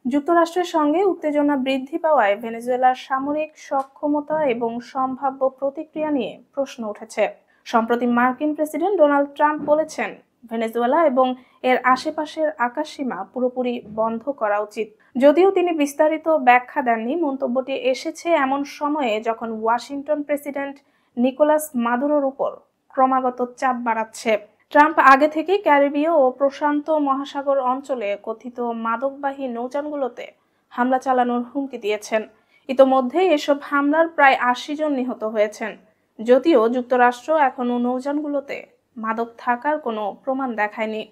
যুক্তরাষ্ট্রের সঙ্গে উত্তেজনা বৃদ্ধি পাওয়ায় ভেনেজুয়েলার সামরিক সক্ষমতা এবং সম্ভাব্য প্রতিক্রিয়া নিয়ে প্রশ্ন উঠেছে। সম্প্রতি মার্কিন প্রেসিডেন্ট ডোনাল্ড ট্রাম্প বলেছেন, ভেনেজুয়েলা এবং এর আশেপাশের আকাশসীমা পুরোপুরি বন্ধ করা উচিত। যদিও তিনি বিস্তারিত ব্যাখ্যা দেননি। মন্তব্যটি এসেছে এমন সময়ে যখন ওয়াশিংটন প্রেসিডেন্ট নিকোলাস মাদুরোর উপর ক্রমাগত চাপ বাড়াচ্ছে। ট্রাম্প আগে থেকেই ক্যারিবীয় ও প্রশান্ত মহাসাগর অঞ্চলে কথিত মাদকবাহী নৌযানগুলোতে হামলা চালানোর হুমকি দিয়েছেন। ইতোমধ্যেই এসব হামলার প্রায় ৮০ জন নিহত হয়েছেন, যদিও যুক্তরাষ্ট্র এখনও নৌযানগুলোতে মাদক থাকার কোনো প্রমাণ দেখায়নি।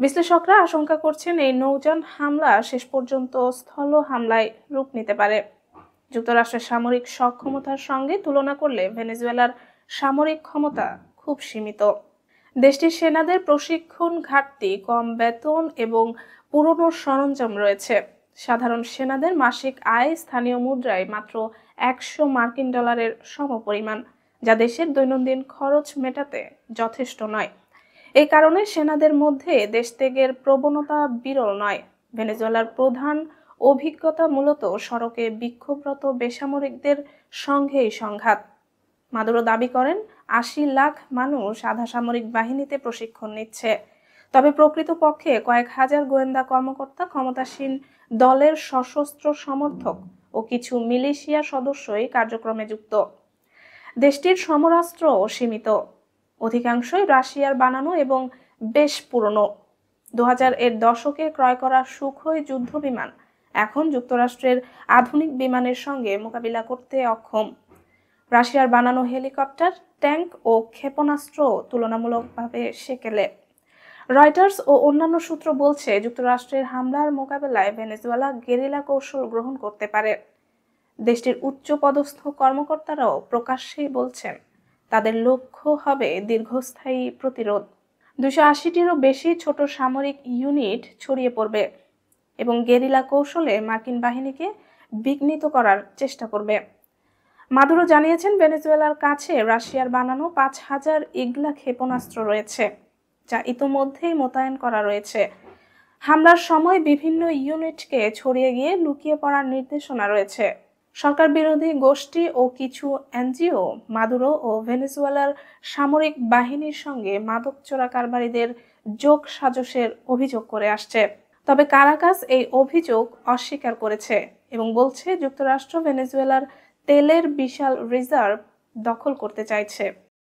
বিশ্লেষকরা আশঙ্কা করছেন এই নৌযান হামলা শেষ পর্যন্ত স্থল হামলায় রূপ নিতে পারে। যুক্তরাষ্ট্রের সামরিক সক্ষমতার সঙ্গে তুলনা করলে ভেনেজুয়েলার সামরিক ক্ষমতা খুব সীমিত। দেশটির সেনাদের প্রশিক্ষণ ঘাটতি, কম বেতন এবং পুরনো সরঞ্জাম রয়েছে। সাধারণ সেনাদের মাসিক আয় স্থানীয় মুদ্রায় মাত্র $100 সমপরিমাণ, যা দেশের দৈনন্দিন খরচ মেটাতে যথেষ্ট নয়। এই কারণে সেনাদের মধ্যে দেশত্যাগের প্রবণতা বিরল নয়। ভেনেজুয়েলার প্রধান অভিজ্ঞতা মূলত সড়কে বিক্ষোভরত বেসামরিকদের সঙ্গেই সংঘাত। মাদুরো দাবি করেন ৮০ লাখ মানুষ আধা সামরিক বাহিনীতে প্রশিক্ষণ নিচ্ছে, তবে প্রকৃতপক্ষে কয়েক হাজার গোয়েন্দা কর্মকর্তা, ক্ষমতাসীন দলের সশস্ত্র সমর্থক ও কিছু মিলিশিয়া সদস্যই কার্যক্রমে যুক্ত। দেশটির সমরাস্ত্র সীমিত, অধিকাংশই রাশিয়ার বানানো এবং বেশ পুরনো। ২০০০-এর দশকে ক্রয় করা সুখোই যুদ্ধ বিমান এখন যুক্তরাষ্ট্রের আধুনিক বিমানের সঙ্গে মোকাবিলা করতে অক্ষম। রাশিয়ার বানানো হেলিকপ্টার, ট্যাঙ্ক ও ক্ষেপণাস্ত্র তুলনামূলকভাবে সেকেলে। রয়টার্স ও অন্যান্য সূত্র বলছে, যুক্তরাষ্ট্রের হামলার মোকাবেলায় ভেনেজুয়েলা গেরিলা কৌশল গ্রহণ করতে পারে। দেশটির উচ্চপদস্থ কর্মকর্তারাও প্রকাশ্যেই বলছেন, তাদের লক্ষ্য হবে দীর্ঘস্থায়ী প্রতিরোধ। ২৮০-টিরও বেশি ছোট সামরিক ইউনিট ছড়িয়ে পড়বে এবং গেরিলা কৌশলে মার্কিন বাহিনীকে বিঘ্নিত করার চেষ্টা করবে। মাদুরো জানিয়েছেন, ভেনেজুয়েলার কাছে রাশিয়ার বানানো ৫,০০০ ইগলা ক্ষেপণাস্ত্র রয়েছে, যা ইতোমধ্যেই মোতায়েন করা রয়েছে। হামলার সময় বিভিন্ন ইউনিটকে ছড়িয়ে গিয়ে লুকিয়ে পড়ার নির্দেশনা রয়েছে। সরকার বিরোধী গোষ্ঠী ও কিছু এনজিও মাদুরো ও ভেনেজুয়েলার সামরিক বাহিনীর সঙ্গে মাদক চোরাকারবারিদের যোগ সাজসের অভিযোগ করে আসছে। তবে কারাকাস এই অভিযোগ অস্বীকার করেছে এবং বলছে, যুক্তরাষ্ট্র ভেনেজুয়েলার তেলের বিশাল রিজার্ভ দখল করতে চাইছে।